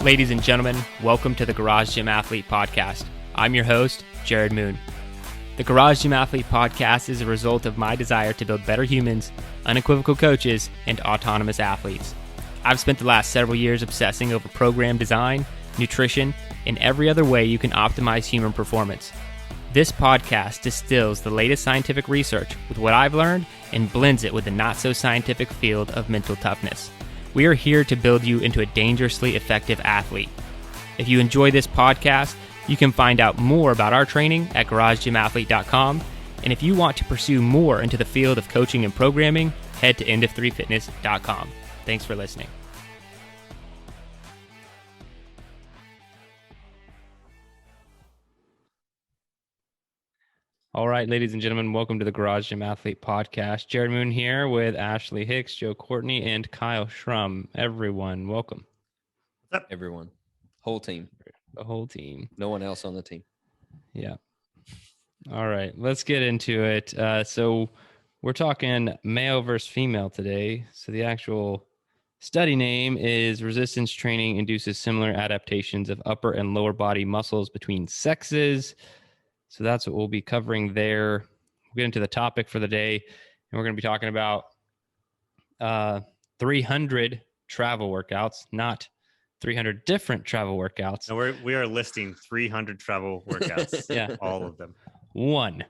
Ladies and gentlemen, welcome to the Garage Gym Athlete Podcast. I'm your host, Jerred Moon. The Garage Gym Athlete Podcast is a result of my desire to build better humans, unequivocal coaches, and autonomous athletes. I've spent the last several years obsessing over program design, nutrition, and every other way you can optimize human performance. This podcast distills the latest scientific research with what I've learned and blends it with the not-so-scientific field of mental toughness. We are here to build you into a dangerously effective athlete. If you enjoy this podcast, you can find out more about our training at garagegymathlete.com. And if you want to pursue more into the field of coaching and programming, head to endof3fitness.com. Thanks for listening. All right, ladies and gentlemen, welcome to the Garage Gym Athlete Podcast. Jerred Moon here with Ashley Hicks, Joe Courtney, and Kyle Schrum. Everyone, welcome. What's up? Everyone. Whole team. The whole team. No one else on the team. Yeah. All right, let's get into it. So we're talking male versus female today. So the actual study name is Resistance Training Induces Similar Adaptations of Upper and Lower Body Muscles Between Sexes. So that's what we'll be covering there. We'll get into the topic for the day, and we're going to be talking about 300 travel workouts, not 300 different travel workouts. No, we are listing 300 travel workouts. Yeah. All of them. One.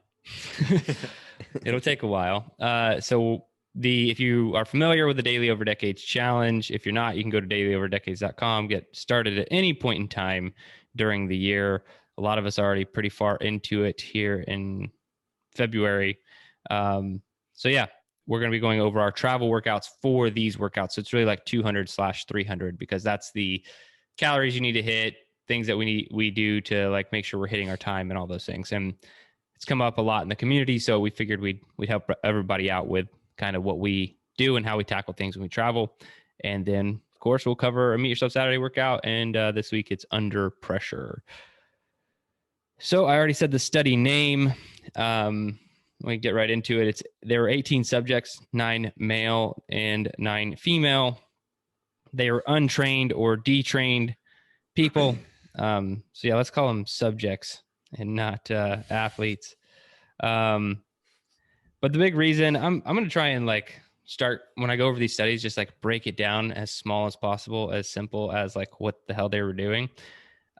It'll take a while. So if you are familiar with the Daily Over Decades Challenge, if you're not, you can go to dailyoverdecades.com, get started at any point in time during the year. A lot of us are already pretty far into it here in February. So yeah, we're going to be going over our travel workouts for these workouts. So it's really like 200/300 because that's the calories you need to hit, things that we do to like make sure we're hitting our time and all those things. And it's come up a lot in the community. So we figured we'd help everybody out with kind of what we do and how we tackle things when we travel. And then of course we'll cover a Meet Yourself Saturday workout. And this week it's Under Pressure. So I already said the study name. We get right into it. There were 18 subjects, 9 male and 9 female. They were untrained or detrained people. So yeah, let's call them subjects and not athletes. But the big reason I'm going to try and like start when I go over these studies, just like break it down as small as possible, as simple as like what the hell they were doing.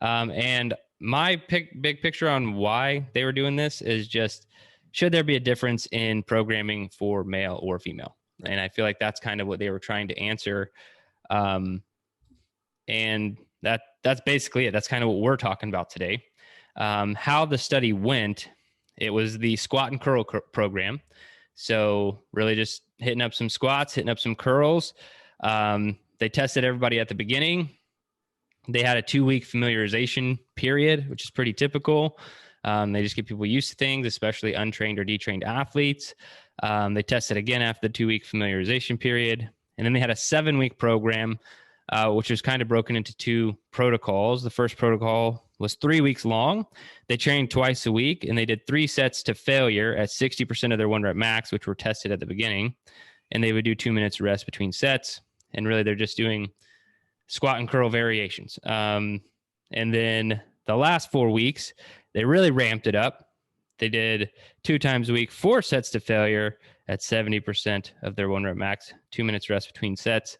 And my big picture on why they were doing this is just, should there be a difference in programming for male or female? And I feel like that's kind of what they were trying to answer. And that's basically it. That's kind of what we're talking about today. How the study went, it was the squat and curl program. So really just hitting up some squats, hitting up some curls. They tested everybody at the beginning. They had a 2-week familiarization period, which is pretty typical. They just get people used to things, especially untrained or detrained athletes. They tested again after the 2-week familiarization period. And then they had a 7-week program, which was kind of broken into 2 protocols. The first protocol was 3 weeks long. They trained twice a week, and they did 3 sets to failure at 60% of their 1 rep max, which were tested at the beginning. And they would do 2 minutes rest between sets. And really, they're just doing squat and curl variations. And then the last 4 weeks, they really ramped it up. They did 2 times a week, 4 sets to failure at 70% of their 1 rep max, 2 minutes rest between sets.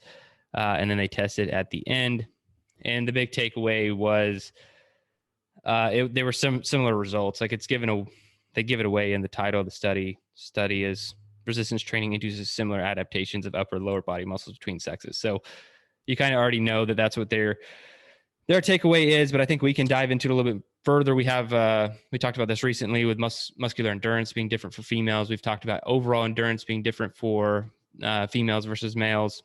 And then they tested at the end. And the big takeaway was there were some similar results. Like they give it away in the title of the study. Study is Resistance Training Induces Similar Adaptations of Upper and Lower Body Muscles Between Sexes. So you kind of already know that that's what their takeaway is, but I think we can dive into it a little bit further. We talked about this recently with muscular endurance being different for females. We've talked about overall endurance being different for females versus males.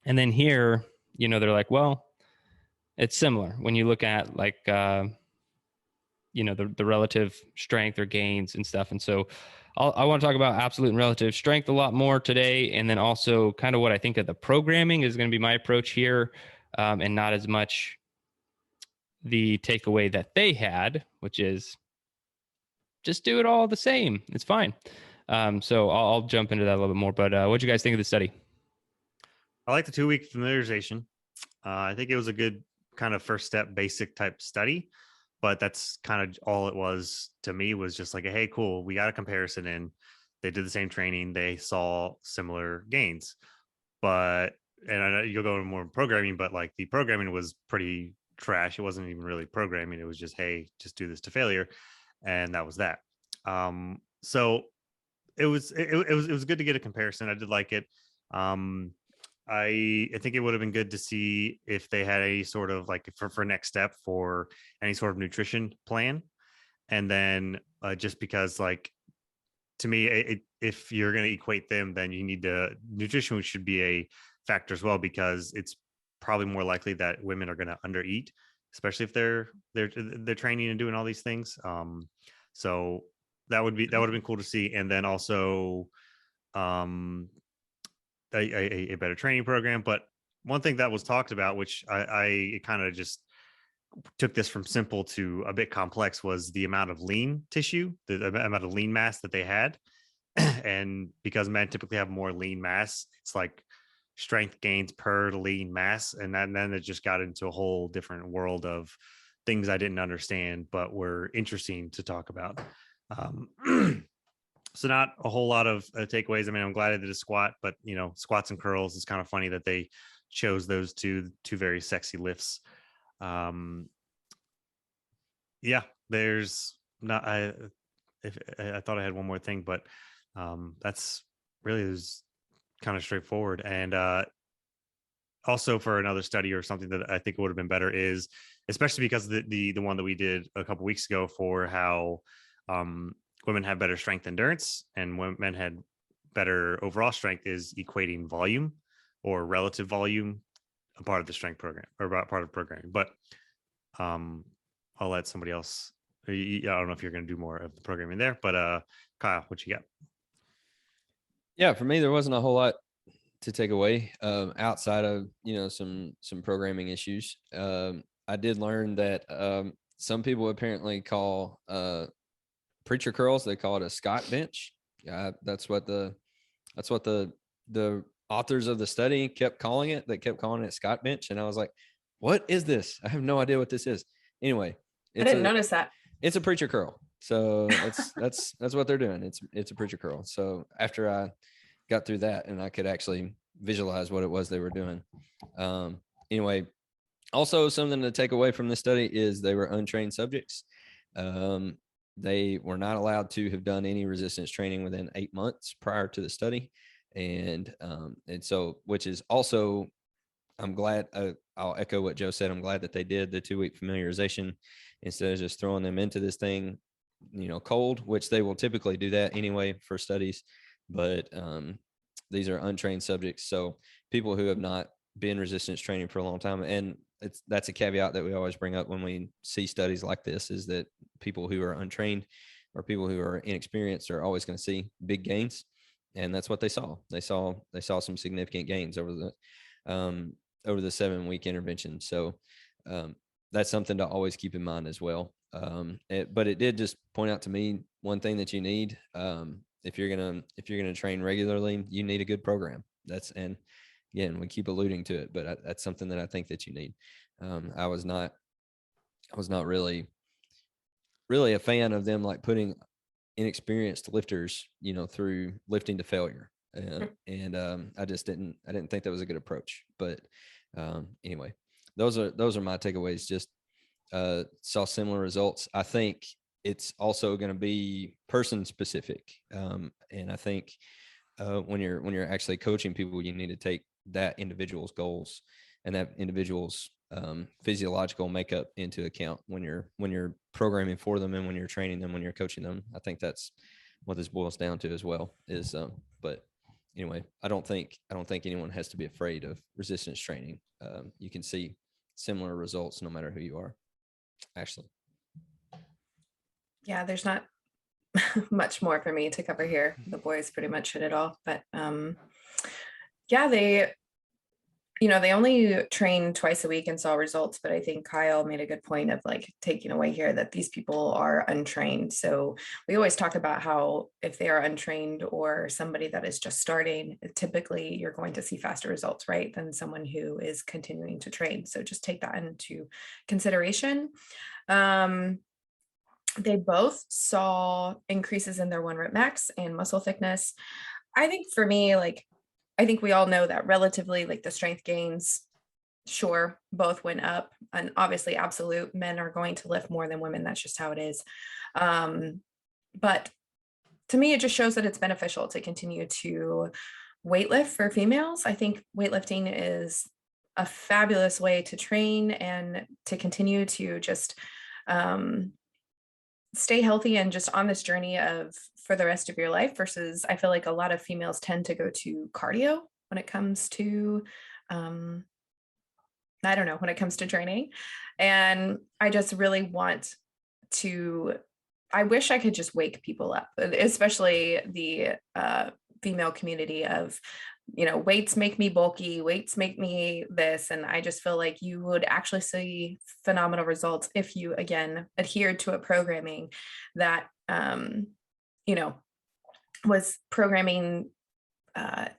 And then here, they're like, well, it's similar when you look at like, the relative strength or gains and stuff. And so I want to talk about absolute and relative strength a lot more today. And then also kind of what I think of the programming is going to be my approach here, and not as much the takeaway that they had, which is just do it all the same. It's fine. So I'll jump into that a little bit more. But what'd you guys think of the study? I like the 2-week familiarization. I think it was a good kind of first step basic type study, but that's kind of all it was to me, was just like, hey, cool, we got a comparison in. They did the same training, they saw similar gains. But, and I know you'll go into more programming, but like the programming was pretty trash. It wasn't even really programming. It was just, hey, just do this to failure. And that was that. So it was good to get a comparison. I did like it. I think it would have been good to see if they had any sort of like for next step for any sort of nutrition plan. And then just because like, to me, if you're going to equate them, then you need nutrition should be a factor as well, because it's probably more likely that women are going to undereat, especially if they're training and doing all these things. So that would have been cool to see. And then also a better training program. But one thing that was talked about, which I kind of just took this from simple to a bit complex, was the amount of lean tissue, the amount of lean mass that they had. And because men typically have more lean mass, it's like strength gains per lean mass. And then it just got into a whole different world of things I didn't understand, but were interesting to talk about. So not a whole lot of takeaways. I mean, I'm glad I did a squat, but squats and curls, it's kind of funny that they chose those two very sexy lifts. Yeah, there's not, I thought I had one more thing, but that's really is kind of straightforward. And also for another study or something that I think would have been better is, especially because the one that we did a couple weeks ago for how women have better strength endurance and men had better overall strength, is equating volume or relative volume a part of the strength program or part of programming. But I'll let somebody else. I don't know if you're going to do more of the programming there, but Kyle, what you got? Yeah, for me, there wasn't a whole lot to take away outside of some programming issues. I did learn that some people apparently call preacher curls, they call it a Scott bench. Yeah, that's what the authors of the study kept calling it. They kept calling it Scott bench, and I was like, "What is this? I have no idea what this is." Anyway, I didn't notice that. It's a preacher curl, so that's what they're doing. It's a preacher curl. So after I got through that, and I could actually visualize what it was they were doing. Anyway, also something to take away from this study is they were untrained subjects. They were not allowed to have done any resistance training within 8 months prior to the study. And so, which is also, I'm glad, I'll echo what Joe said. I'm glad that they did the 2-week familiarization instead of just throwing them into this thing, cold, which they will typically do that anyway for studies. But these are untrained subjects. So people who have not been resistance training for a long time, and that's a caveat that we always bring up when we see studies like this, is that people who are untrained or people who are inexperienced are always going to see big gains. And that's what they saw. They saw some significant gains over the 7-week intervention. So that's something to always keep in mind as well. But it did just point out to me one thing that you need, if you're gonna train regularly, you need a good program. And again, we keep alluding to it, but that's something that I think that you need. I was not really a fan of them like putting inexperienced lifters, through lifting to failure. And I didn't think that was a good approach. But anyway, those are my takeaways. Just saw similar results. I think it's also going to be person specific. And I think when you're actually coaching people, you need to take that individual's goals and that individual's physiological makeup into account when you're programming for them and when you're training them, when you're coaching them. I think that's what this boils down to as well. But anyway, I don't think anyone has to be afraid of resistance training. You can see similar results no matter who you are. Ashley. Yeah, there's not much more for me to cover here. The boys pretty much hit it all, but yeah, they only train twice a week and saw results, but I think Kyle made a good point of like taking away here that these people are untrained. So we always talk about how if they are untrained or somebody that is just starting, typically you're going to see faster results, right, than someone who is continuing to train. So just take that into consideration. They both saw increases in their 1 rep max and muscle thickness. I think for me, like, I think we all know that relatively, like the strength gains, sure, both went up. And obviously, absolute men are going to lift more than women. That's just how it is. But to me, it just shows that it's beneficial to continue to weightlift for females. I think weightlifting is a fabulous way to train and to continue to just stay healthy and just on this journey of for the rest of your life, versus I feel like a lot of females tend to go to cardio when it comes to when it comes to training. And I just really want to, I wish I could just wake people up, especially the female community of, weights make me bulky, weights make me this. And I just feel like you would actually see phenomenal results if you, again, adhered to a programming that, was programming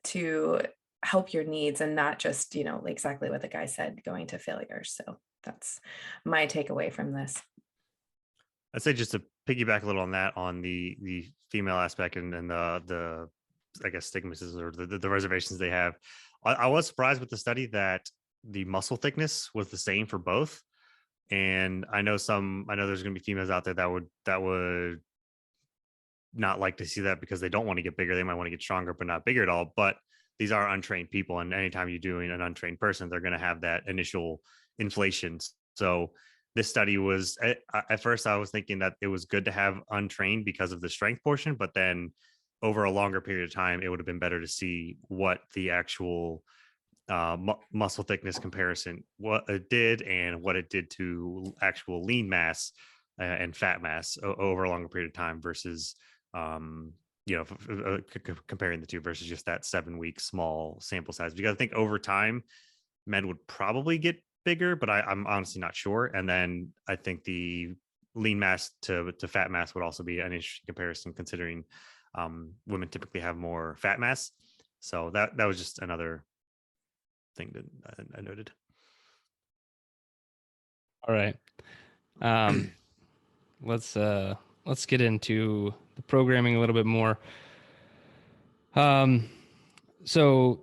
to help your needs and not just, exactly what the guy said, going to failure. So that's my takeaway from this. I'd say just to piggyback a little on that, on the female aspect and the I guess stigmas or the reservations they have. I was surprised with the study that the muscle thickness was the same for both. And I know there's going to be females out there that would not like to see that because they don't want to get bigger. They might want to get stronger, but not bigger at all. But these are untrained people. And anytime you're doing an untrained person, they're going to have that initial inflation. So this study was, at first I was thinking that it was good to have untrained because of the strength portion, but then over a longer period of time, it would have been better to see what the actual muscle thickness comparison, what it did and what it did to actual lean mass and fat mass over a longer period of time versus, comparing the two versus just that 7-week small sample size. Because I think over time, men would probably get bigger, but I'm honestly not sure. And then I think the lean mass to fat mass would also be an interesting comparison, considering women typically have more fat mass. So that was just another thing that I noted. All right. Let's get into the programming a little bit more. So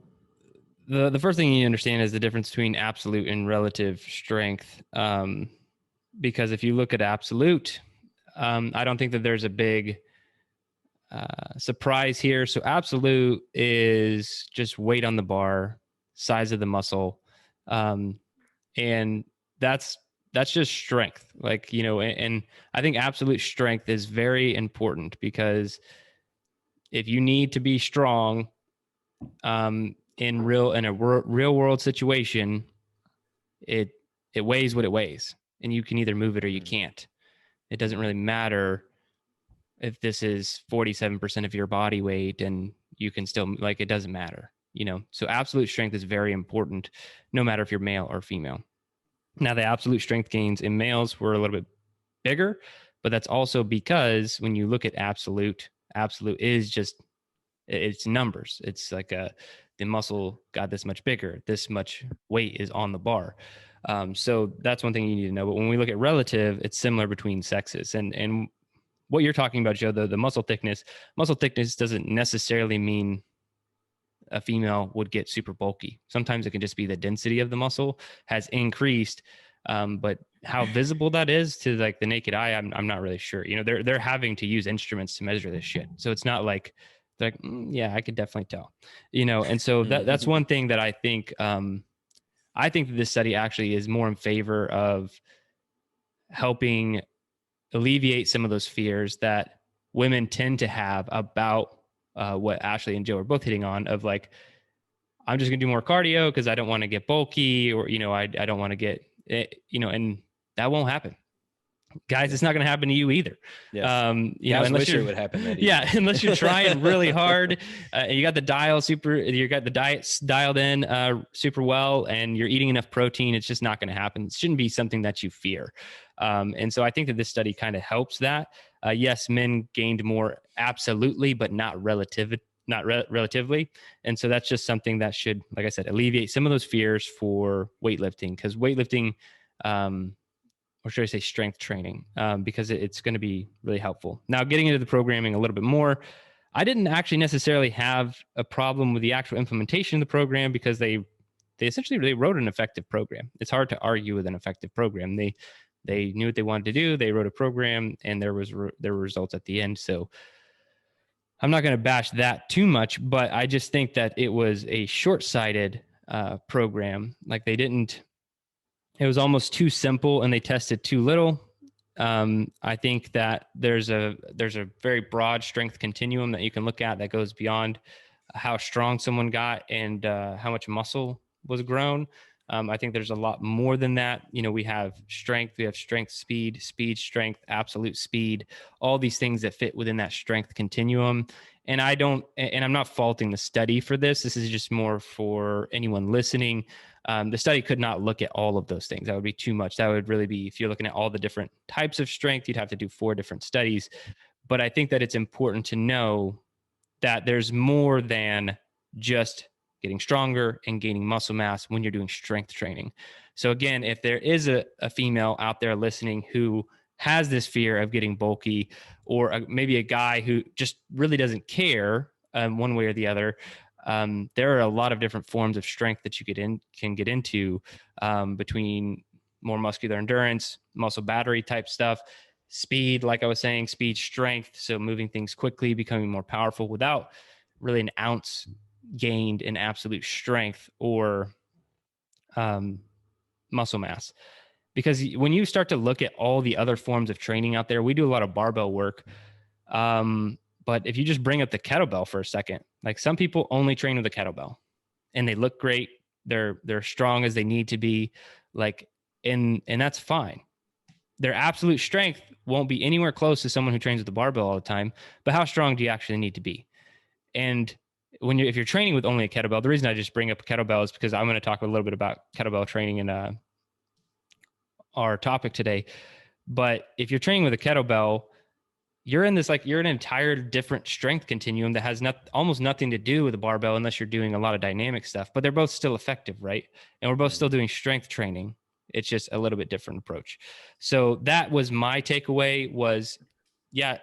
the first thing you understand is the difference between absolute and relative strength. Because if you look at absolute, I don't think that there's a big surprise here. So absolute is just weight on the bar, size of the muscle. And that's just strength. Like, and I think absolute strength is very important because if you need to be strong, in a real world situation, it weighs what it weighs, and you can either move it or you can't. It doesn't really matter if this is 47% of your body weight and you can still, like, it doesn't matter, so absolute strength is very important no matter if you're male or female. Now, the absolute strength gains in males were a little bit bigger, but that's also because when you look at absolute is just, it's numbers. It's like the muscle got this much bigger, this much weight is on the bar. So that's one thing you need to know. But when we look at relative, it's similar between sexes. And what you're talking about, Joe, the muscle thickness doesn't necessarily mean a female would get super bulky. Sometimes it can just be the density of the muscle has increased. But how visible that is to like the naked eye, I'm not really sure. They're having to use instruments to measure this shit. So it's not like, yeah, I could definitely tell, and so that's one thing that I think that this study actually is more in favor of helping alleviate some of those fears that women tend to have about what Ashley and Joe are both hitting on, of like, I'm just gonna do more cardio because I don't want to get bulky, or I don't want to get and that won't happen. guys, it's not going to happen to you either. Yes. You know, Guys unless wish it you're, would happen that yeah, easy. unless you're trying really hard, you got the you got the diet dialed in super well, and you're eating enough protein, it's just not going to happen. It shouldn't be something that you fear. And so I think that this study kind of helps that. Yes, men gained more, absolutely, but not relatively. And so that's just something that should, like I said, alleviate some of those fears for weightlifting, because weightlifting, or should I say strength training, because it's going to be really helpful. Now, getting into the programming a little bit more, I didn't actually necessarily have a problem with the actual implementation of the program, because they essentially wrote an effective program. It's hard to argue with an effective program. They knew what they wanted to do. They wrote a program, and there were results at the end. So I'm not going to bash that too much, but I just think that it was a short-sighted program. Like it was almost too simple, and they tested too little. I think that there's a very broad strength continuum that you can look at that goes beyond how strong someone got and how much muscle was grown. I think there's a lot more than that. You know, we have strength, speed, strength, absolute speed, all these things that fit within that strength continuum. And I'm not faulting the study for this. This is just more for anyone listening. The study could not look at all of those things. That would be too much. That would really be, if you're looking at all the different types of strength, you'd have to do 4 different studies. But I think that it's important to know that there's more than just getting stronger and gaining muscle mass when you're doing strength training. So again, if there is a female out there listening who has this fear of getting bulky, or maybe a guy who just really doesn't care one way or the other, there are a lot of different forms of strength that you can get into, between more muscular endurance, muscle battery type stuff, speed, like I was saying, speed, strength. So moving things quickly, becoming more powerful without really an ounce gained in absolute strength or muscle mass. Because when you start to look at all the other forms of training out there, we do a lot of barbell work. But if you just bring up the kettlebell for a second, like some people only train with a kettlebell and they look great. They're strong as they need to be, like, and that's fine. Their absolute strength won't be anywhere close to someone who trains with the barbell all the time. But how strong do you actually need to be? And if you're training with only a kettlebell, the reason I just bring up a kettlebell is because I'm going to talk a little bit about kettlebell training in our topic today. But if you're training with a kettlebell, you're in an entire different strength continuum that has almost nothing to do with the barbell, unless you're doing a lot of dynamic stuff, but they're both still effective, right? And we're both still doing strength training. It's just a little bit different approach. So that was my takeaway was, yeah,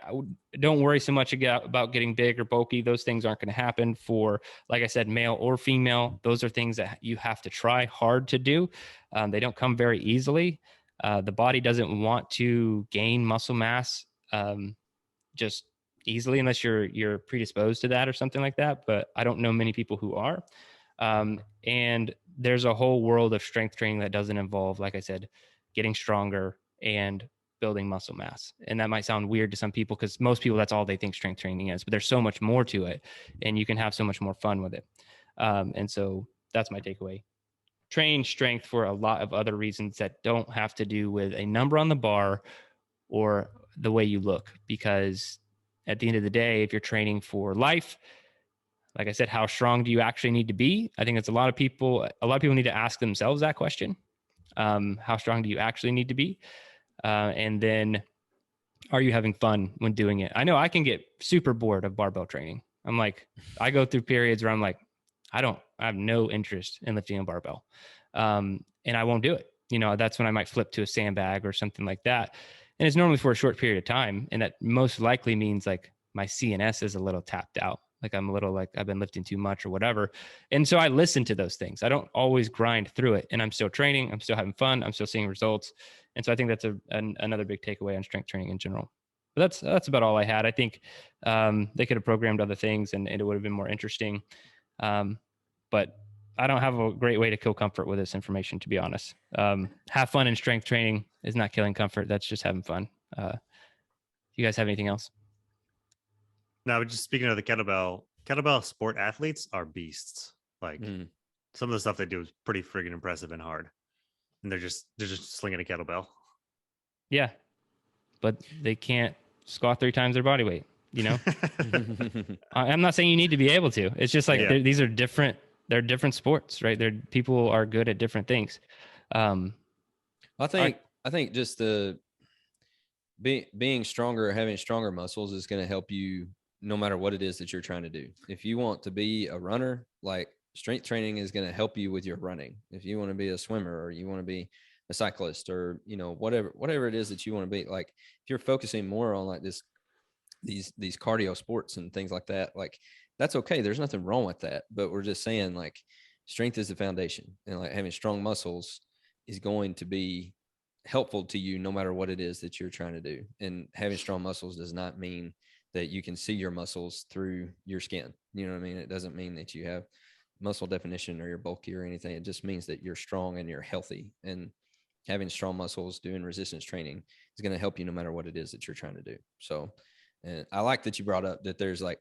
don't worry so much about getting big or bulky. Those things aren't going to happen for, like I said, male or female. Those are things that you have to try hard to do. They don't come very easily. The body doesn't want to gain muscle mass just easily unless you're predisposed to that or something like that. But I don't know many people who are. And there's a whole world of strength training that doesn't involve, like I said, getting stronger and building muscle mass. And that might sound weird to some people because most people, that's all they think strength training is, but there's so much more to it and you can have so much more fun with it. And so that's my takeaway. Train strength for a lot of other reasons that don't have to do with a number on the bar or the way you look, because at the end of the day, if you're training for life, like I said, how strong do you actually need to be? I think it's a lot of people need to ask themselves that question. How strong do you actually need to be? And then are you having fun when doing it? I know I can get super bored of barbell training. I go through periods where I'm like, I have no interest in lifting a barbell. And I won't do it. You know, that's when I might flip to a sandbag or something like that. And it's normally for a short period of time. And that most likely means like my CNS is a little tapped out. Like I'm a little like I've been lifting too much or whatever. And so I listen to those things. I don't always grind through it. And I'm still training. I'm still having fun. I'm still seeing results. And so I think that's another big takeaway on strength training in general. But that's about all I had. I think they could have programmed other things and it would have been more interesting. But I don't have a great way to kill comfort with this information, to be honest. Have fun in strength training is not killing comfort. That's just having fun. You guys have anything else? No, just speaking of the kettlebell sport athletes are beasts. Like some of the stuff they do is pretty friggin' impressive and hard. And they're just slinging a kettlebell. Yeah. but they can't squat 3 times their body weight, I'm not saying you need to be able to. It's just like these are different. They're different sports, right? People are good at different things. I think just being stronger, having stronger muscles is going to help you no matter what it is that you're trying to do. If you want to be a runner, like strength training is going to help you with your running. If you want to be a swimmer or you want to be a cyclist or, whatever it is that you want to be, like if you're focusing more on like these cardio sports and things like that, like that's okay. There's nothing wrong with that, but we're just saying like strength is the foundation, and like having strong muscles is going to be helpful to you no matter what it is that you're trying to do. And having strong muscles does not mean that you can see your muscles through your skin. You know what I mean? It doesn't mean that you have muscle definition or you're bulky or anything. It just means that you're strong and you're healthy. And having strong muscles doing resistance training is going to help you no matter what it is that you're trying to do. So, and I like that you brought up that there's like,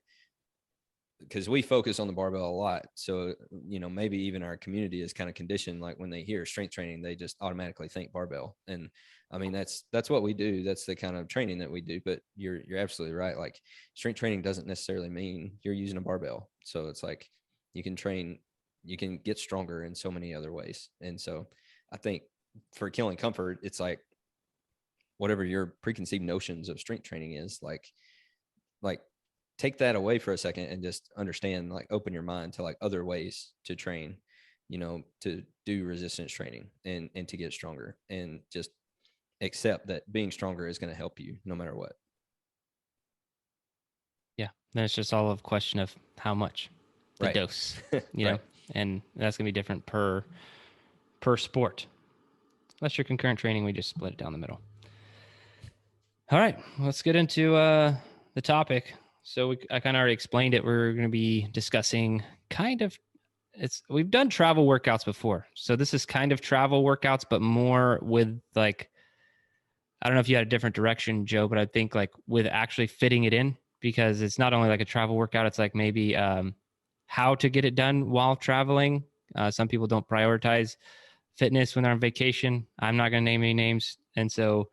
because we focus on the barbell a lot. So, maybe even our community is kind of conditioned, like when they hear strength training, they just automatically think barbell. And I mean, that's what we do. That's the kind of training that we do, but you're absolutely right. Like strength training doesn't necessarily mean you're using a barbell. So it's like, you can get stronger in so many other ways. And so I think for Killing Comfort, it's like whatever your preconceived notions of strength training is, like take that away for a second and just understand, like open your mind to like other ways to train, to do resistance training and to get stronger, and just accept that being stronger is going to help you no matter what. Yeah. Then it's just all a question of how much, the dose, know, and that's going to be different per sport. Unless you're concurrent training, we just split it down the middle. All right, let's get into the topic. So I kind of already explained it. We're going to be discussing we've done travel workouts before. So this is kind of travel workouts, but more with like, I don't know if you had a different direction, Joe, but I think like with actually fitting it in, because it's not only like a travel workout, it's like maybe how to get it done while traveling. Some people don't prioritize fitness when they're on vacation. I'm not going to name any names. And so,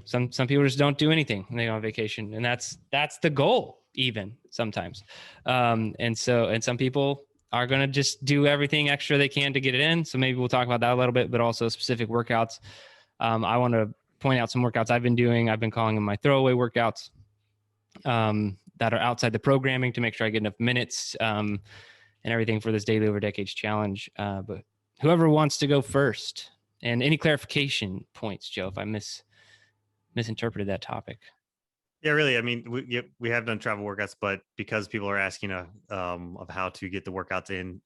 some people just don't do anything when they go on vacation, and that's the goal even sometimes. And some people are going to just do everything extra they can to get it in. So maybe we'll talk about that a little bit, but also specific workouts. I want to point out some workouts I've been doing. I've been calling them my throwaway workouts that are outside the programming to make sure I get enough minutes and everything for this Daily Over Decades challenge. But whoever wants to go first, and any clarification points, Joe, if I misinterpreted that topic. Yeah, really. I mean, we have done travel workouts, but because people are asking of how to get the workouts in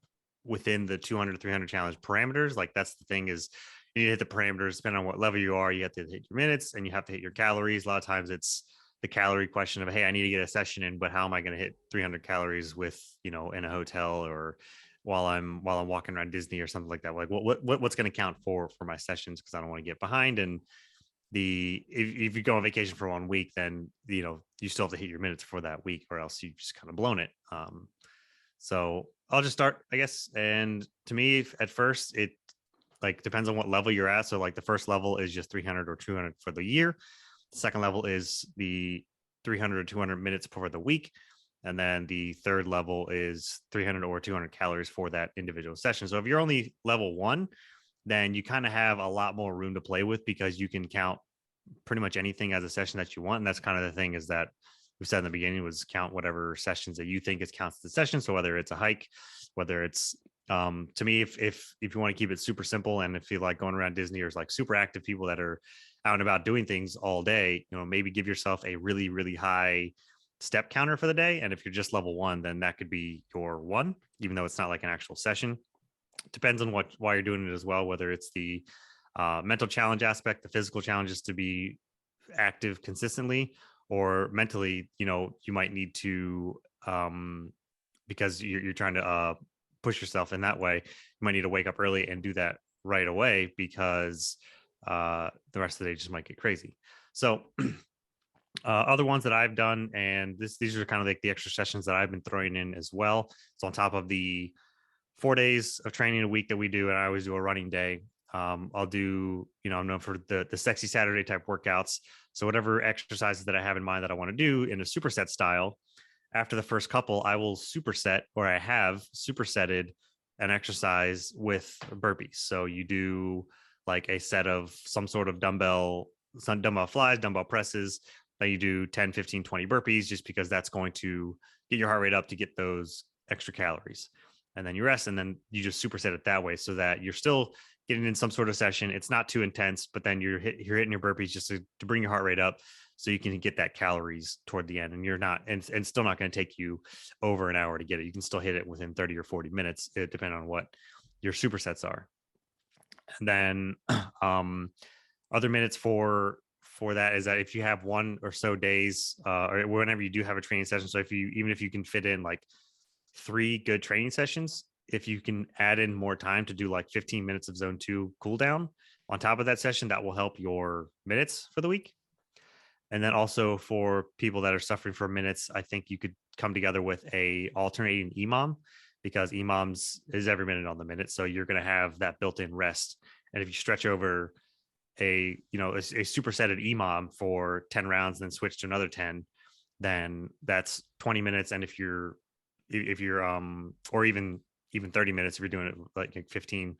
within the 200 300 challenge parameters, like that's the thing, is you need to hit the parameters depending on what level you are. You have to hit your minutes and you have to hit your calories. A lot of times it's the calorie question of, hey, I need to get a session in, but how am I going to hit 300 calories with, in a hotel or while I'm walking around Disney or something like that? Like what's going to count for my sessions? Because I don't want to get behind. And if you go on vacation for 1 week, then you still have to hit your minutes for that week, or else you just kind of blown it. So I'll just start, I guess. And to me, at first, it like depends on what level you're at. So like the first level is just 300 or 200 for the year. The second level is the 300 or 200 minutes for the week. And then the third level is 300 or 200 calories for that individual session. So if you're only level 1, then you kind of have a lot more room to play with, because you can count pretty much anything as a session that you want. And that's kind of the thing, is that we said in the beginning was count whatever sessions that you think counts the session. So whether it's a hike, whether it's to me, if you want to keep it super simple, and if you like going around Disney, or like super active people that are out and about doing things all day, maybe give yourself a really, really high step counter for the day. And if you're just level 1, then that could be your 1, even though it's not like an actual session. Depends on why you're doing it as well, whether it's the mental challenge aspect, the physical challenges to be active consistently, or mentally, you might need to, because you're trying to push yourself in that way, you might need to wake up early and do that right away, because the rest of the day just might get crazy. So other ones that I've done, and these are kind of like the extra sessions that I've been throwing in as well. So on top of the 4 days of training a week that we do, and I always do a running day, I'll do, I'm known for the sexy Saturday type workouts. So whatever exercises that I have in mind that I want to do in a superset style, after the first couple, I will superset, or I have supersetted an exercise with burpees. So you do like a set of some sort of dumbbell flies, dumbbell presses. Then you do 10, 15, 20 burpees, just because that's going to get your heart rate up to get those extra calories. And then you rest, and then you just superset it that way, so that you're still getting in some sort of session. It's not too intense, but then you're hitting your burpees just to bring your heart rate up, so you can get that calories toward the end, and you're not, and still not going to take you over an hour to get it. You can still hit it within 30 or 40 minutes, depending on what your supersets are. And then other minutes for that is that if you have one or so days, or whenever you do have a training session, so even if you can fit in like 3 good training sessions, if you can add in more time to do like 15 minutes of zone 2 cool down on top of that session, that will help your minutes for the week. And then also for people that are suffering for minutes, I think you could come together with a alternating Imam, because Imams is every minute on the minute. So you're going to have that built-in rest. And if you stretch over a supersetted Imam for 10 rounds, and then switch to another 10, then that's 20 minutes. And if you're or even 30 minutes, if you're doing it like 15,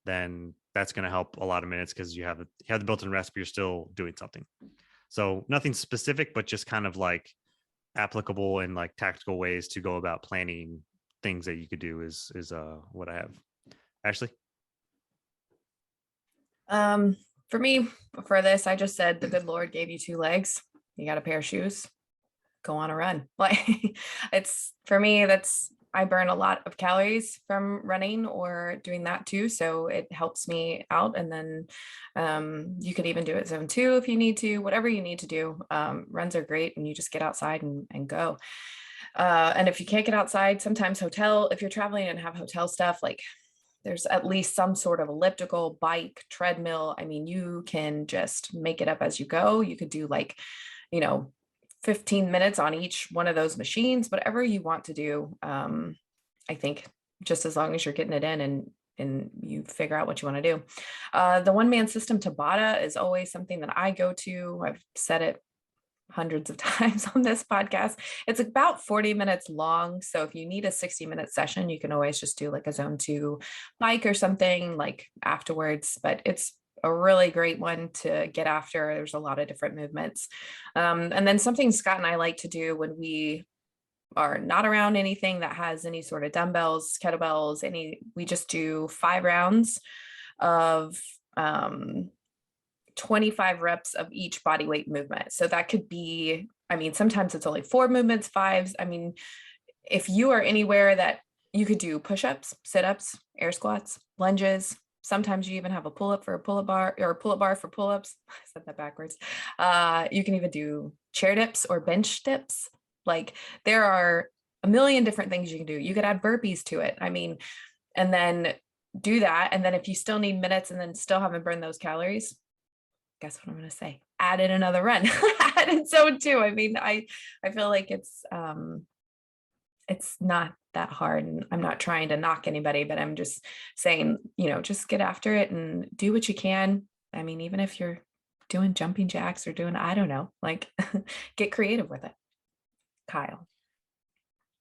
then that's going to help a lot of minutes, because you have the built-in rest, but you're still doing something. So nothing specific, but just kind of like applicable and like tactical ways to go about planning things that you could do is what I have. Ashley? For me, for this, I just said the good Lord gave you 2 legs. You got a pair of shoes, go on a run. Like, it's, for me, I burn a lot of calories from running or doing that too. So it helps me out. And then you could even do it zone 2 if you need to, whatever you need to do. Runs are great, and you just get outside and go. And if you can't get outside, sometimes if you're traveling and have hotel stuff, like there's at least some sort of elliptical, bike, treadmill. I mean, you can just make it up as you go. You could do like, 15 minutes on each one of those machines, whatever you want to do. I think just as long as you're getting it in and you figure out what you want to do. The one-man system Tabata is always something that I go to. I've said it hundreds of times on this podcast. It's about 40 minutes long. So if you need a 60-minute session, you can always just do like a zone 2 bike or something like afterwards, but it's a really great one to get after. There's a lot of different movements. And then something Scott and I like to do when we are not around anything that has any sort of dumbbells, kettlebells, we just do 5 rounds of 25 reps of each body weight movement. So that could be, sometimes it's only 4 movements, 5s. If you are anywhere that you could do push-ups, sit-ups, air squats, lunges. Sometimes you even have a pull-up for a pull-up bar, or a pull-up bar for pull-ups. I said that backwards. You can even do chair dips or bench dips. Like, there are a million different things you can do. You could add burpees to it. And then do that. And then if you still need minutes and then still haven't burned those calories, guess what I'm going to say? Add in another run. Add in zone 2. I feel like it's not that hard, and I'm not trying to knock anybody, but I'm just saying, just get after it and do what you can. Even if you're doing jumping jacks or doing, I don't know, like get creative with it. Kyle.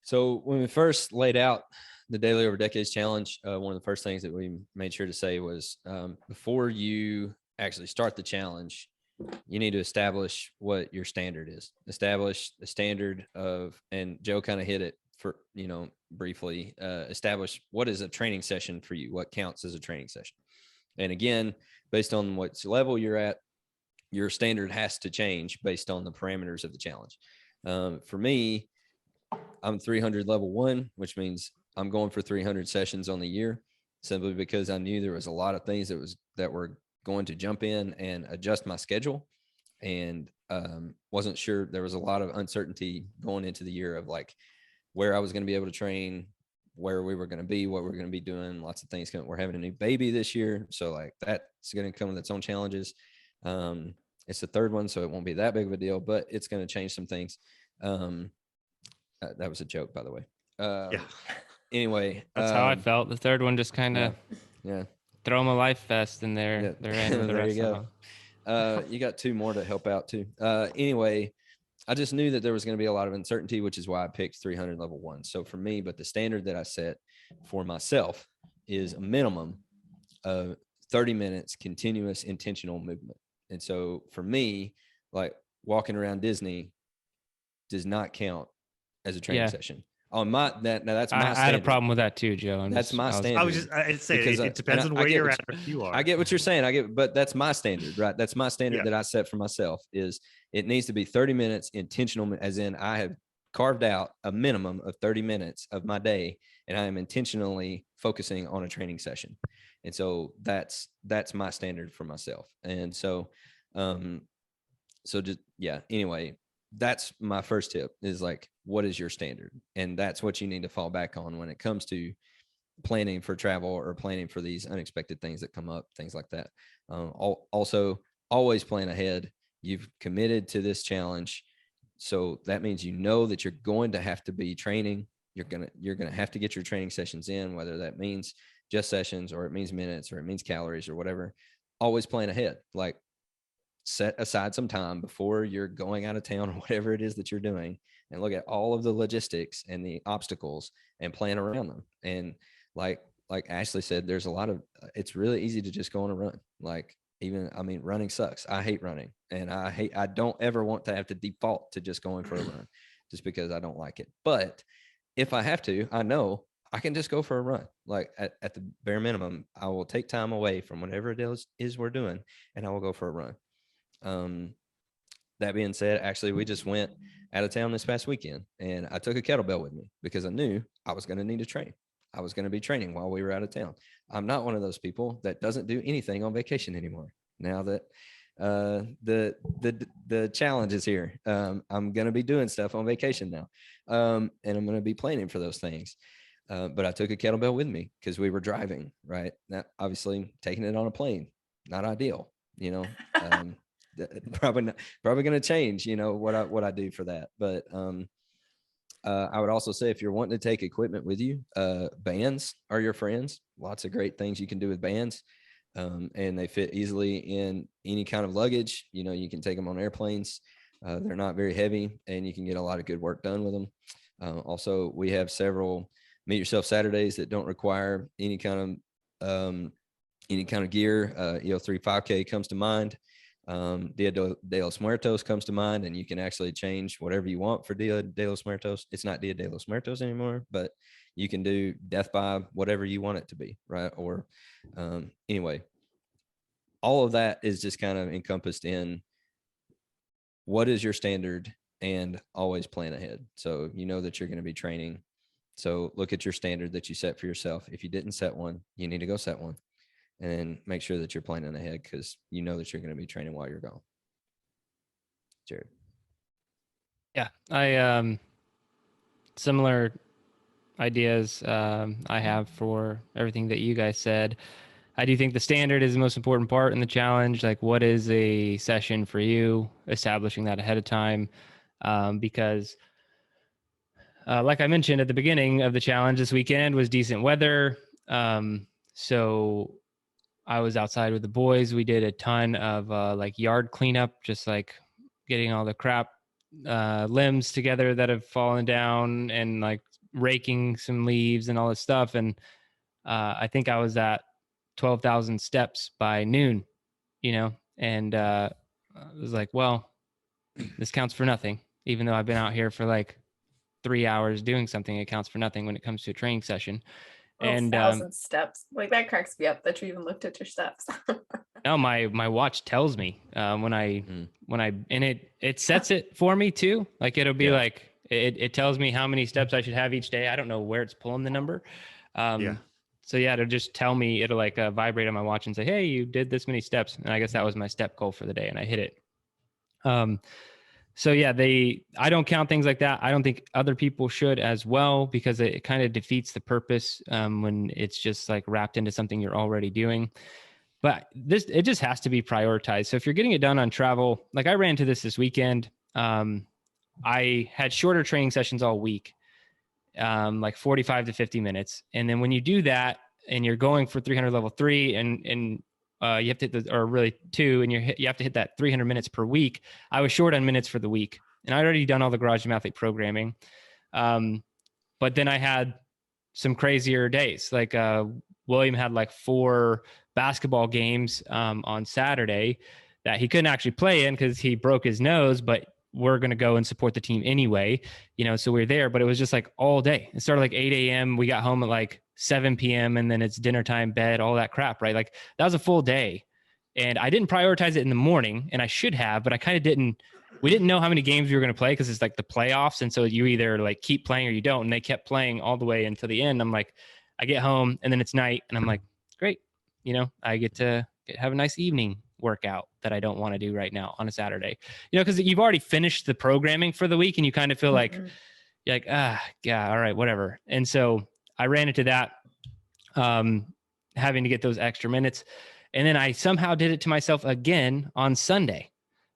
So when we first laid out the Daily Over Decades Challenge, one of the first things that we made sure to say was before you actually start the challenge, you need to establish what your standard is. Establish the standard of, and Joe kind of hit it for, briefly, establish what is a training session for you, what counts as a training session. And again, based on what level you're at, your standard has to change based on the parameters of the challenge. For me, I'm 300 level 1, which means I'm going for 300 sessions on the year, simply because I knew there was a lot of things that were going to jump in and adjust my schedule, and wasn't sure. There was a lot of uncertainty going into the year of like where I was going to be able to train, where we were going to be, what we're going to be doing. Lots of things coming. We're having a new baby this year, so like that's going to come with its own challenges. It's the 3rd one, so it won't be that big of a deal, but it's going to change some things. That was a joke, by the way. Yeah. Anyway, that's how I felt. The 3rd one just kind of throw them a life vest and they're in with the There rest you of go. them. You got 2 more to help out too. Anyway, I just knew that there was going to be a lot of uncertainty, which is why I picked 300 level 1. So for me, but the standard that I set for myself is a minimum of 30 minutes continuous intentional movement. And so for me, like walking around Disney does not count as a training session. On my now that's my standard. I had a problem with that too, Joe. That's my standard. I'd say it depends on where you're at. If you are, I get what you're saying. But that's my standard, right? That's my standard that I set for myself. Is it needs to be 30 minutes intentional, as in I have carved out a minimum of 30 minutes of my day, and I am intentionally focusing on a training session. And so that's my standard for myself. And so, anyway, that's my first tip is like, what is your standard? And that's what you need to fall back on when it comes to planning for travel or planning for these unexpected things that come up, things like that. Also, always plan ahead. You've committed to this challenge. So that means you know that you're going to have to be training. You're gonna have to get your training sessions in, whether that means just sessions or it means minutes or it means calories or whatever. Always plan ahead. Like set aside some time before you're going out of town or whatever it is that you're doing, and look at all of the logistics and the obstacles and plan around them. And like Ashley said, there's a lot of, it's really easy to just go on a run. Running sucks. I hate running, and I don't ever want to have to default to just going for a run just because I don't like it. But if I have to, I know I can just go for a run. Like at the bare minimum, I will take time away from whatever it is we're doing, and I will go for a run. That being said, actually, we just went out of town this past weekend, and I took a kettlebell with me because I knew I was going to need to train. I was going to be training while we were out of town. I'm not one of those people that doesn't do anything on vacation anymore. Now that the challenge is here, I'm going to be doing stuff on vacation now, and I'm going to be planning for those things. But I took a kettlebell with me because we were driving. Right now, obviously, taking it on a plane, not ideal. Probably going to change. What I do for that, but I would also say if you're wanting to take equipment with you, bands are your friends. Lots of great things you can do with bands, and they fit easily in any kind of luggage. You can take them on airplanes. They're not very heavy, and you can get a lot of good work done with them. Also, we have several Meet Yourself Saturdays that don't require any kind of gear. EO3 5K comes to mind. Dia de los Muertos comes to mind, and you can actually change whatever you want for Dia de los Muertos. It's not Dia de los Muertos anymore, but you can do death by whatever you want it to be, right? Or anyway, all of that is just kind of encompassed in what is your standard, and always plan ahead. So you know that you're going to be training. So look at your standard that you set for yourself. If you didn't set one, you need to go set one. And make sure that you're planning ahead because you know that you're going to be training while you're gone. Jerred. Yeah, I similar ideas I have for everything that you guys said. I do think the standard is the most important part in the challenge. Like, what is a session for you? Establishing that ahead of time, because like I mentioned at the beginning of the challenge, this weekend was decent weather. So I was outside with the boys. We did a ton of like yard cleanup, just like getting all the crap limbs together that have fallen down and like raking some leaves and all this stuff. And I think I was at 12,000 steps by noon, and I was like, well, this counts for nothing. Even though I've been out here for like 3 hours doing something, it counts for nothing when it comes to a training session. And 1,000 steps, like that cracks me up that you even looked at your steps. No, my watch tells me when I and it sets it for me too. Like it'll be like it tells me how many steps I should have each day. I don't know where it's pulling the number. So it'll just tell me. It'll like vibrate on my watch and say, "Hey, you did this many steps." And I guess that was my step goal for the day, and I hit it. I don't count things like that. I don't think other people should as well, because it kind of defeats the purpose when it's just like wrapped into something you're already doing. But it just has to be prioritized. So if you're getting it done on travel, like I ran into this weekend, I had shorter training sessions all week, like 45 to 50 minutes. And then when you do that, and you're going for 300 level 3 and you have to hit or really 2, and you have to hit that 300 minutes per week. I was short on minutes for the week, and I'd already done all the Garage Gym Athlete programming. But then I had some crazier days. Like William had like 4 basketball games on Saturday that he couldn't actually play in because he broke his nose, but we're going to go and support the team anyway, so we were there, but it was just like all day. It started like 8 a.m. We got home at like 7 p.m. and then it's dinner time, bed, all that crap, right? Like that was a full day. And I didn't prioritize it in the morning, and I should have, but I kind of didn't. We didn't know how many games we were going to play because it's like the playoffs. And so you either like keep playing or you don't. And they kept playing all the way until the end. I'm like, I get home and then it's night and I'm like, great. I get to have a nice evening workout that I don't want to do right now on a Saturday, because you've already finished the programming for the week and you kind of feel like, you're like, yeah, all right, whatever. And so I ran into that, having to get those extra minutes. And then I somehow did it to myself again on Sunday.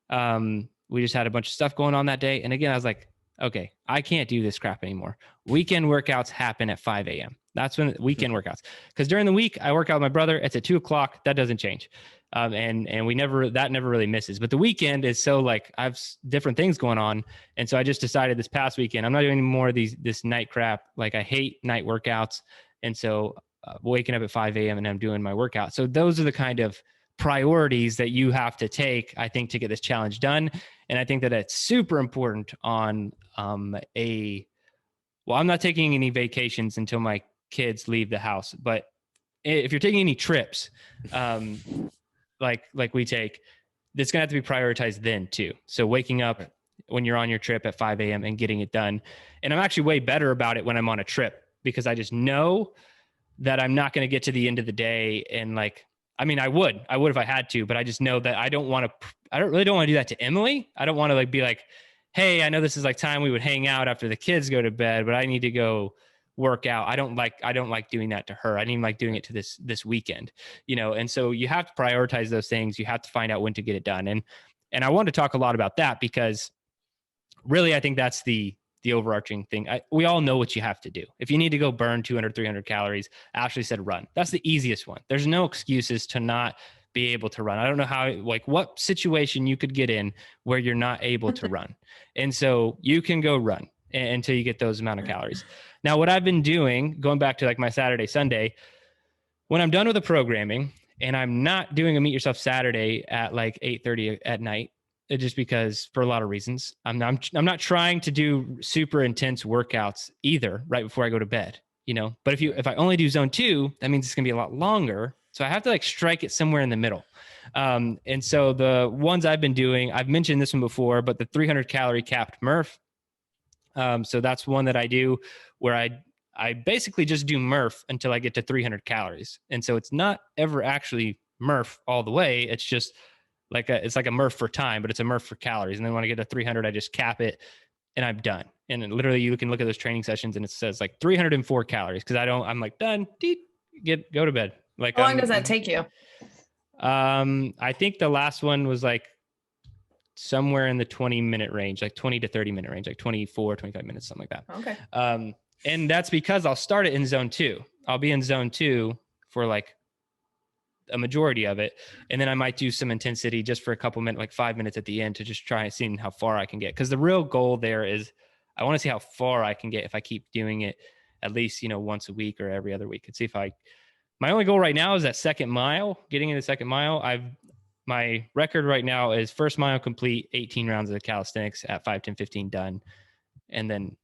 We just had a bunch of stuff going on that day. And again, I was like, okay, I can't do this crap anymore. Weekend workouts happen at 5 a.m. That's when weekend workouts, because during the week I work out with my brother. It's at 2:00. That doesn't change. And that never really misses, but the weekend is so like I have different things going on. And so I just decided this past weekend, I'm not doing any more of this night crap. Like I hate night workouts. And so waking up at 5 a.m. and I'm doing my workout. So those are the kind of priorities that you have to take, I think, to get this challenge done. And I think that it's super important on I'm not taking any vacations until my kids leave the house, but if you're taking any trips, like we take, it's gonna have to be prioritized then too. So waking up when you're on your trip at 5 a.m. and getting it done. And I'm actually way better about it when I'm on a trip, because I just know that I'm not going to get to the end of the day. And like, I mean, I would if I had to, but I just know that I don't really want to do that to Emily. I don't want to like be like, hey, I know this is like time we would hang out after the kids go to bed, but I need to go work out. I don't like doing that to her. I didn't even like doing it to this weekend, And so you have to prioritize those things. You have to find out when to get it done. And I want to talk a lot about that, because really, I think that's the overarching thing. We all know what you have to do. If you need to go burn 200, 300 calories, Ashley said run. That's the easiest one. There's no excuses to not be able to run. I don't know how, like what situation you could get in where you're not able to run. And so you can go run until you get those amount of calories. Now, what I've been doing, going back to like my Saturday, Sunday, when I'm done with the programming and I'm not doing a Meet Yourself Saturday at like 8:30 at night, just because for a lot of reasons, I'm not trying to do super intense workouts either right before I go to bed, but if I only do zone 2, that means it's gonna be a lot longer. So I have to like strike it somewhere in the middle. And so the ones I've been doing, I've mentioned this one before, but the 300 calorie capped Murph. So that's one that I do where I basically just do Murph until I get to 300 calories. And so it's not ever actually Murph all the way. It's just it's like a Murph for time, but it's a Murph for calories. And then when I get to 300, I just cap it and I'm done. And then literally you can look at those training sessions and it says like 304 calories. Cause I'm like done, go to bed. Like, how long does that take you? I think the last one was like somewhere in the 20-minute range, like 20 to 30-minute range, like 24, 25 minutes, something like that. Okay. And that's because I'll start it in zone 2. I'll be in zone 2 for like a majority of it. And then I might do some intensity just for a couple minutes, like 5 minutes at the end, to just try and see how far I can get. Cause the real goal there is I want to see how far I can get if I keep doing it at least, once a week or every other week, and see if my only goal right now is that second mile, getting in the second mile. My record right now is first mile complete, 18 rounds of the calisthenics at 5, 10, 15 done. And then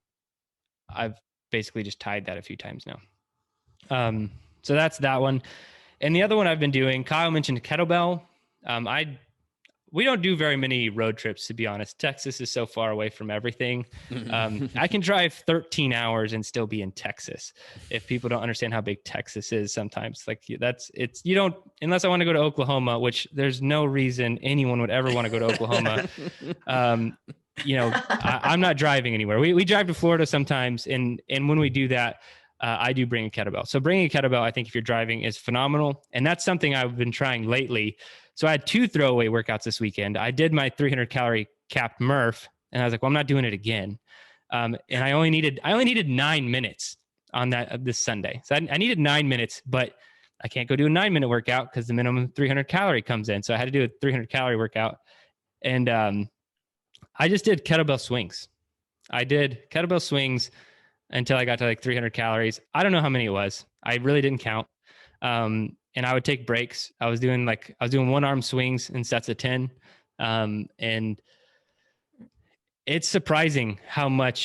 I've basically just tied that a few times now. So that's that one. And the other one I've been doing, Kyle mentioned kettlebell. We don't do very many road trips, to be honest. Texas is so far away from everything. I can drive 13 hours and still be in Texas. If people don't understand how big Texas is sometimes, unless I want to go to Oklahoma, which there's no reason anyone would ever want to go to Oklahoma. I'm not driving anywhere. We drive to Florida sometimes. And when we do that, I do bring a kettlebell. So bringing a kettlebell, I think if you're driving, is phenomenal. And that's something I've been trying lately. So I had 2 throwaway workouts this weekend. I did my 300 calorie capped Murph, and I was like, well, I'm not doing it again. And I only needed 9 minutes. on that this Sunday. So I needed 9 minutes, but I can't go do a 9-minute workout because the minimum 300 calorie comes in. So I had to do a 300 calorie workout. And I just did kettlebell swings. I did kettlebell swings until I got to like 300 calories. I don't know how many it was. I really didn't count. And I would take breaks. I was doing one arm swings in sets of 10. And it's surprising how many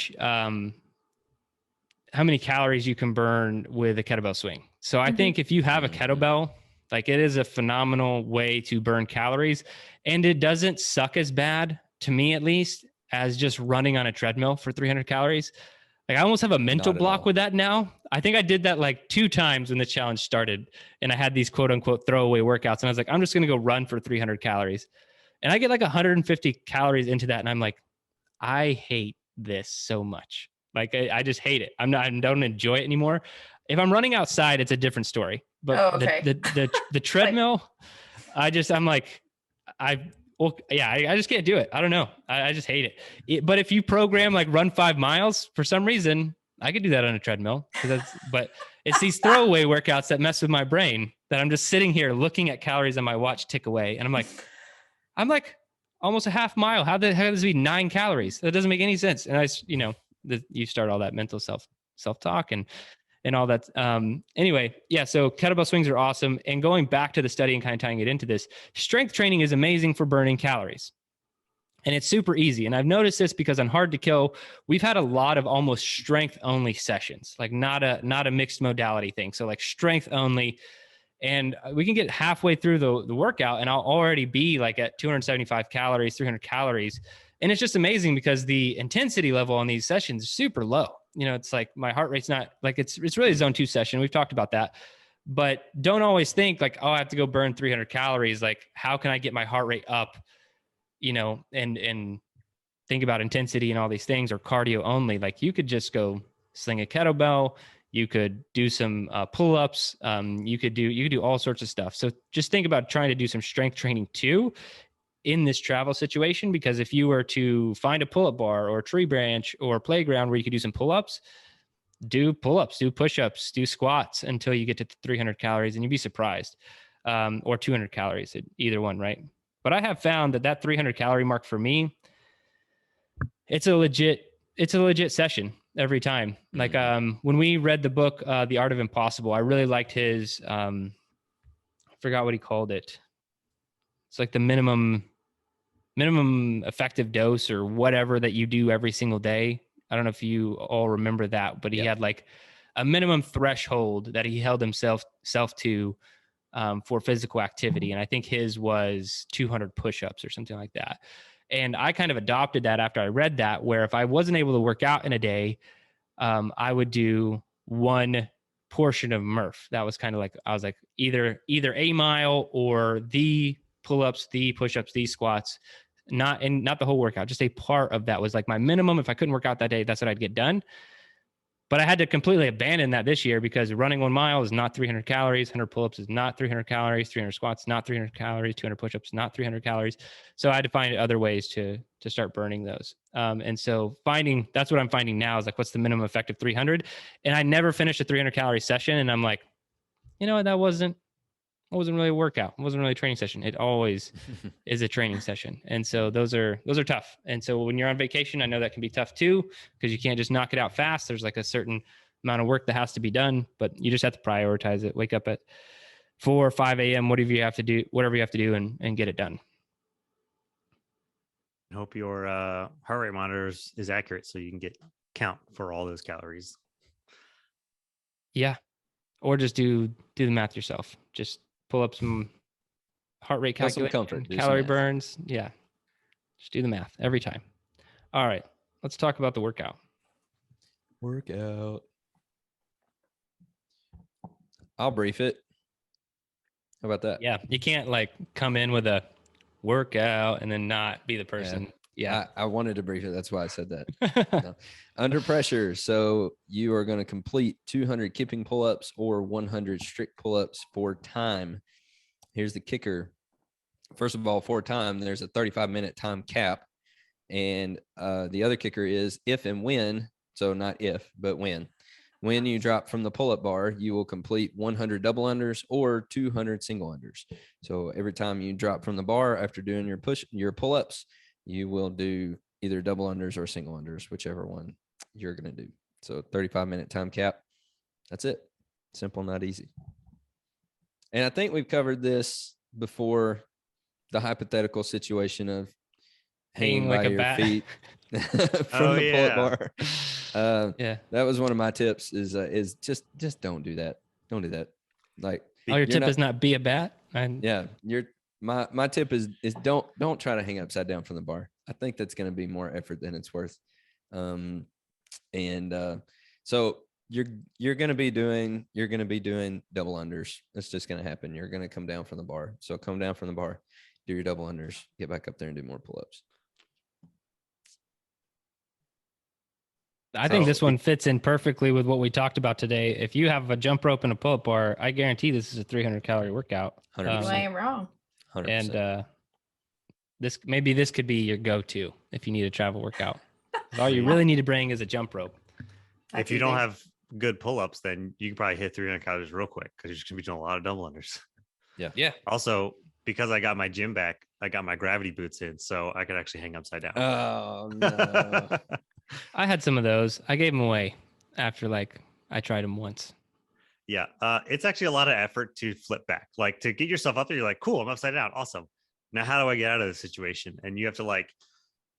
calories you can burn with a kettlebell swing. So I think if you have a kettlebell, like it is a phenomenal way to burn calories, and it doesn't suck as bad, to me at least, as just running on a treadmill for 300 calories. Like I almost have a mental block with that now. I think I did that like 2 times when the challenge started, and I had these quote unquote throwaway workouts, and I was like, I'm just going to go run for 300 calories. And I get like 150 calories into that, and I'm like, I hate this so much. Like I just hate it. I don't enjoy it anymore. If I'm running outside, it's a different story. But the treadmill, I just can't do it. I don't know. I just hate it. But if you program like run 5 miles, for some reason, I could do that on a treadmill. But it's these throwaway workouts that mess with my brain, that I'm just sitting here looking at calories on my watch tick away. And I'm like almost a half mile. How does this be 9 calories? That doesn't make any sense. And you start all that mental self-talk and all that. Anyway, yeah. So kettlebell swings are awesome. And going back to the study and kind of tying it into this, strength training is amazing for burning calories. And it's super easy. And I've noticed this because on Hard to Kill, we've had a lot of almost strength only sessions, like not a mixed modality thing. So like strength only. And we can get halfway through the workout and I'll already be like at 275 calories, 300 calories. And it's just amazing because the intensity level on these sessions is super low. It's like my heart rate's not like it's really a zone 2 session. We've talked about that, but don't always think like, oh, I have to go burn 300 calories. Like, how can I get my heart rate up, and think about intensity and all these things, or cardio only. Like you could just go sling a kettlebell. You could do some pull-ups. You could do all sorts of stuff. So just think about trying to do some strength training too in this travel situation, because if you were to find a pull-up bar or a tree branch or a playground where you could do some pull-ups, do push-ups, do squats until you get to 300 calories, and you'd be surprised. Or 200 calories, either one, right? But I have found that 300 calorie mark for me, it's a legit session every time. Like when we read the book, The Art of Impossible, I really liked his, I forgot what he called it. It's like the minimum effective dose or whatever that you do every single day. I don't know if you all remember that, but he had like a minimum threshold that he held himself to for physical activity. And I think his was 200 push-ups or something like that. And I kind of adopted that after I read that, where if I wasn't able to work out in a day, I would do one portion of Murph. That was kind of like, I was like either a mile or the pull-ups, the push-ups, the squats, not the whole workout, just a part of that was like my minimum. If I couldn't work out that day, that's what I'd get done. But I had to completely abandon that this year because running 1 mile is not 300 calories. 100 pull-ups is not 300 calories. 300 squats, not 300 calories. 200 push-ups, not 300 calories. So I had to find other ways to start burning those. And so that's what I'm finding now is like, what's the minimum effective 300? And I never finished a 300 calorie session. And I'm like, that wasn't really a workout. It wasn't really a training session. It always is a training session. And so those are tough. And so when you're on vacation, I know that can be tough too, because you can't just knock it out fast. There's like a certain amount of work that has to be done, but you just have to prioritize it. Wake up at 4 or 5 a.m., whatever you have to do and get it done. I hope your heart rate monitor is accurate so you can count for all those calories. Yeah. Or just do the math yourself. Just pull up some heart rate calculation, calorie burns. Yeah. Just do the math every time. All right. Let's talk about the workout. I'll brief it. How about that? Yeah. You can't like come in with a workout and then not be the person. Yeah. I wanted to brief it. That's why I said that. No. Under pressure. So you are going to complete 200 kipping pull-ups or 100 strict pull-ups for time. Here's the kicker. First of all, for time, there's a 35-minute time cap. And the other kicker is if and when, so not if, but when. When you drop from the pull-up bar, you will complete 100 double unders or 200 single unders. So every time you drop from the bar after doing your pull-ups, you will do either double unders or single unders, whichever one you're going to do. So 35-minute time cap. That's it. Simple, not easy. And I think we've covered this before, the hypothetical situation of hanging like by a your bat. feet from the pull-up bar. Yeah. That was one of my tips is just don't do that. Don't do that. Like, your tip is not be a bat. Yeah. My tip is don't try to hang upside down from the bar. I think that's going to be more effort than it's worth. So you're going to be doing double unders. That's just going to happen. You're going to come down from the bar. So come down from the bar, do your double unders, get back up there and do more pull-ups. I think this one fits in perfectly with what we talked about today. If you have a jump rope and a pull-up bar, I guarantee this is a 300-calorie workout. 100%. You ain't wrong. 100%. And this could be your go-to if you need a travel workout. All you really need to bring is a jump rope. If you don't have good pull-ups, then you can probably hit 300 calories real quick because you're just gonna be doing a lot of double unders. Yeah. Also, because I got my gym back, I got my gravity boots in, so I could actually hang upside down. Oh no. I had some of those. I gave them away after I tried them once. Yeah. It's actually a lot of effort to flip back. Like, to get yourself up there, you're like, cool, I'm upside down. Awesome. Now, how do I get out of this situation? And you have to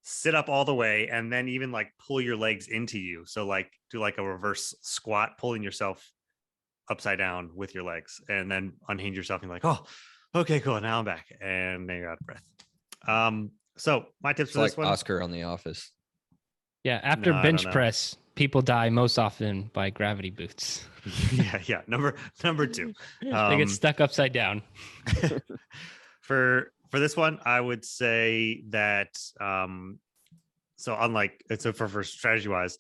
sit up all the way and then even pull your legs into you. So do a reverse squat, pulling yourself upside down with your legs, and then unhinge yourself and you're like, oh, okay, cool. Now I'm back. And then you're out of breath. So my tips for this one. Oscar on The Office. Yeah, after bench press, people die most often by gravity boots. Yeah. Number 2. They get stuck upside down. For this one, I would say that for strategy wise,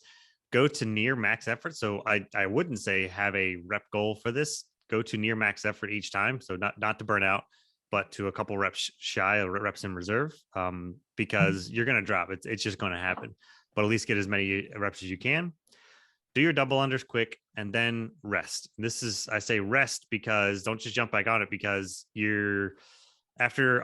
go to near max effort. So I wouldn't say have a rep goal for this. Go to near max effort each time. So not to burn out, but to a couple reps shy or reps in reserve, because you're going to drop. It's just going to happen. But at least get as many reps as you can. Do your double unders quick and then rest. I say rest because don't just jump back on it, because you're after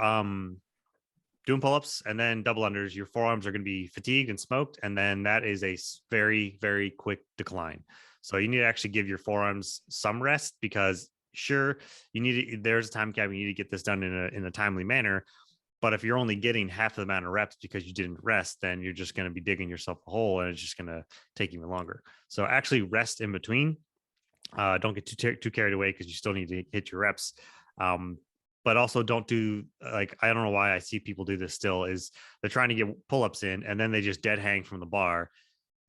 doing pull-ups and then double unders, your forearms are going to be fatigued and smoked. And then that is a very, very quick decline. So you need to actually give your forearms some rest, because sure, there's a time cap. You need to get this done in a timely manner. But if you're only getting half the amount of reps because you didn't rest, then you're just going to be digging yourself a hole, and it's just going to take even longer. So actually rest in between. Don't get too carried away, because you still need to hit your reps. But also don't do I don't know why I see people do this still, is they're trying to get pull-ups in and then they just dead hang from the bar.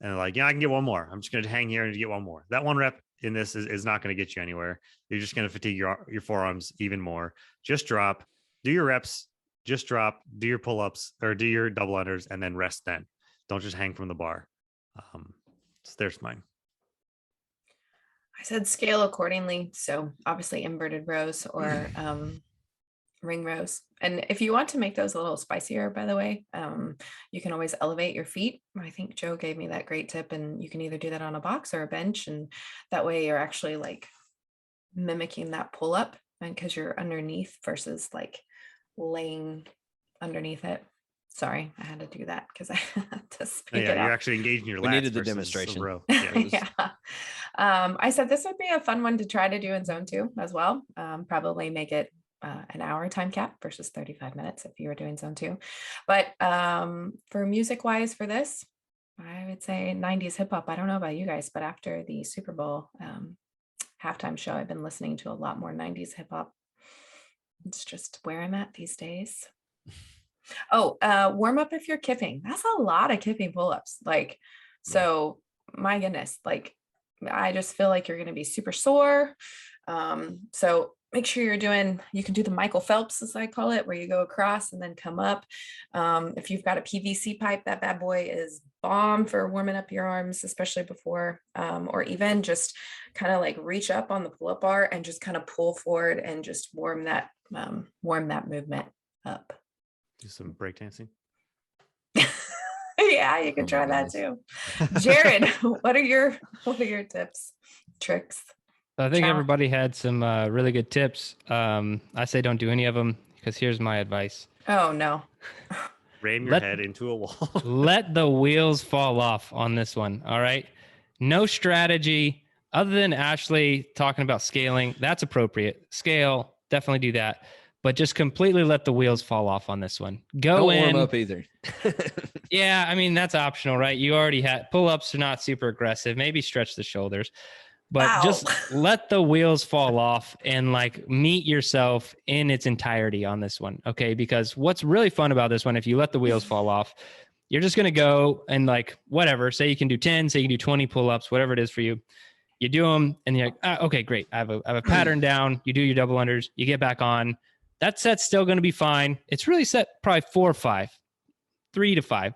And they're like, yeah, I can get one more. I'm just going to hang here and get one more. That one rep in this is not going to get you anywhere. You're just going to fatigue your forearms even more. Just drop, do your reps. Just drop, do your pull-ups or do your double unders, and then rest then. Don't just hang from the bar. So there's mine. I said scale accordingly. So obviously inverted rows or ring rows. And if you want to make those a little spicier, by the way, you can always elevate your feet. I think Joe gave me that great tip, and you can either do that on a box or a bench. And that way you're actually mimicking that pull-up, and because you're underneath versus laying underneath it. Sorry, I had to do that because I had to speak it out. You're actually engaging your lats. We needed the demonstration. Yeah. I said this would be a fun one to try to do in zone 2 as well. Probably make it an hour time cap versus 35 minutes if you were doing zone 2. But for music wise for this, I would say 90s hip hop. I don't know about you guys, but after the Super Bowl halftime show, I've been listening to a lot more 90s hip hop. It's just where I'm at these days. Oh, warm up if you're kipping. That's a lot of kipping pull-ups. So my goodness, I just feel like you're going to be super sore. So make sure you can do the Michael Phelps, as I call it, where you go across and then come up. If you've got a PVC pipe, that bad boy is bomb for warming up your arms, especially before, or even just kind of reach up on the pull-up bar and just kind of pull forward and just warm that movement up. Do some breakdancing. Yeah, you can try that too. Jerred, what are your tips, tricks? I think Ciao. everybody had some really good tips. I say don't do any of them because here's my advice. Oh no. Ram your head into a wall. Let the wheels fall off on this one. All right. No strategy other than Ashley talking about scaling. That's appropriate. Scale, definitely do that. But just completely let the wheels fall off on this one. Don't warm up either. Yeah, I mean, that's optional, right? You already had pull-ups are not super aggressive. Maybe stretch the shoulders. But just let the wheels fall off and like meet yourself in its entirety on this one. Okay. Because what's really fun about this one, if you let the wheels fall off, you're just going to go and like, whatever, say you can do 10, say you can do 20 pull-ups, whatever it is for you. You do them and you're like, okay, great. I have a pattern down. You do your double unders, you get back on. That set's still going to be fine. It's really set probably 4 or 5, 3 to 5.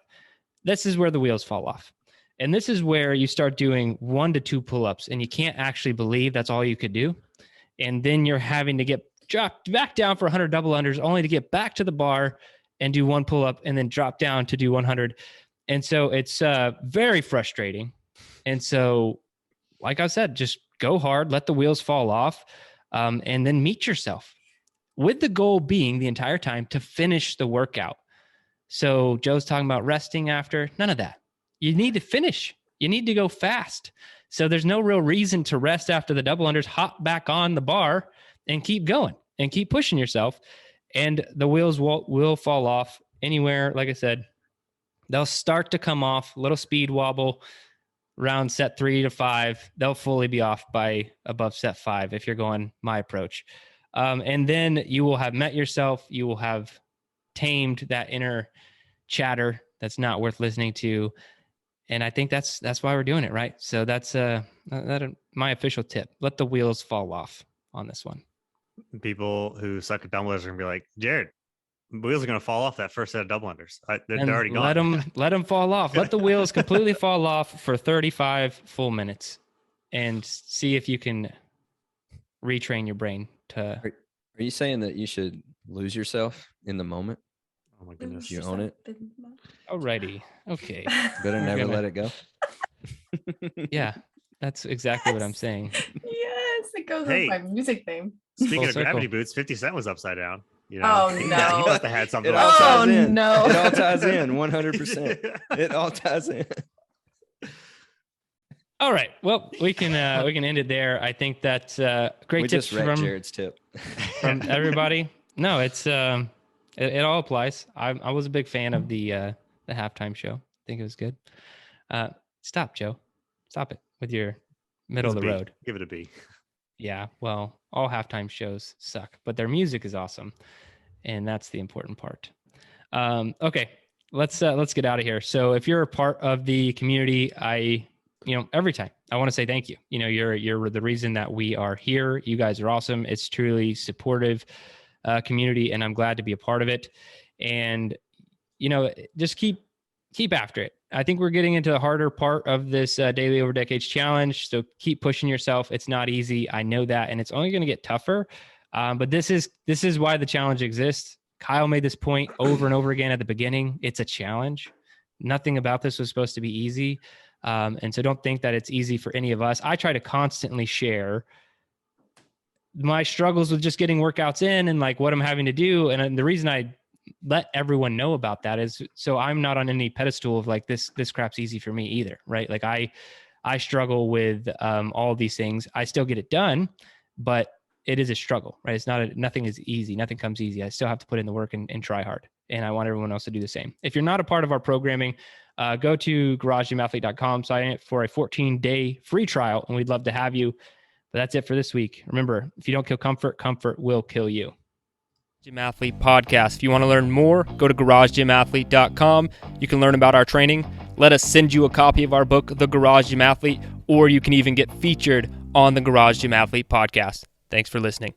This is where the wheels fall off. And this is where you start doing 1 to 2 pull-ups and you can't actually believe that's all you could do. And then you're having to get dropped back down for 100 double unders only to get back to the bar and do 1 pull-up and then drop down to do 100. And so it's very frustrating. And so, like I said, just go hard, let the wheels fall off, and then meet yourself with the goal being the entire time to finish the workout. So Joe's talking about resting after, none of that. You need to finish. You need to go fast. So there's no real reason to rest after the double unders, hop back on the bar and keep going and keep pushing yourself. And the wheels will fall off anywhere. Like I said, they'll start to come off, little speed wobble around set 3 to 5. They'll fully be off by above set 5 if you're going my approach. And then you will have met yourself. You will have tamed that inner chatter that's not worth listening to. And I think that's why we're doing it, right? So that's my official tip. Let the wheels fall off on this one. People who suck at dumbbells are going to be like, Jerred, wheels are going to fall off that first set of double unders. They're already gone. Let them fall off. Let the wheels completely fall off for 35 full minutes and see if you can retrain your brain to. Are you saying that you should lose yourself in the moment? Oh my goodness. You own it? Alrighty. Okay. Better never let it go. Yeah, that's exactly what I'm saying. Yes, it goes with my music theme. Speaking of gravity boots, 50 Cent was upside down. You know, Oh, he no. must have had something. It all ties in. no. It all ties in 100%. It all ties in. All right. Well, we can end it there. I think that's great We tips just read Jerred's tip from everybody. No, it's it all applies. I was a big fan of the halftime show. I think it was good. Stop, Joe. Stop it with your middle of the road. Give it a B. Yeah. Well, all halftime shows suck, but their music is awesome, and that's the important part. Okay, let's get out of here. So if you're a part of the community, every time I want to say thank you. You know, you're the reason that we are here. You guys are awesome. It's truly supportive community, and I'm glad to be a part of it. And just keep after it. I think we're getting into the harder part of this Daily Over Decades challenge. So keep pushing yourself. It's not easy. I know that, and it's only going to get tougher. But this is why the challenge exists. Kyle made this point over and over again at the beginning. It's a challenge. Nothing about this was supposed to be easy. And so don't think that it's easy for any of us. I try to constantly share my struggles with just getting workouts in and like what I'm having to do. And the reason I let everyone know about that is so I'm not on any pedestal of like this crap's easy for me either. Right. Like I struggle with all these things. I still get it done, but it is a struggle, right? It's nothing is easy. Nothing comes easy. I still have to put in the work and try hard. And I want everyone else to do the same. If you're not a part of our programming, go to garagegymathlete.com, sign up for a 14-day free trial, and we'd love to have you. But that's it for this week. Remember, if you don't kill comfort, comfort will kill you. Gym Athlete Podcast. If you want to learn more, go to garagegymathlete.com. You can learn about our training. Let us send you a copy of our book, The Garage Gym Athlete, or you can even get featured on the Garage Gym Athlete Podcast. Thanks for listening.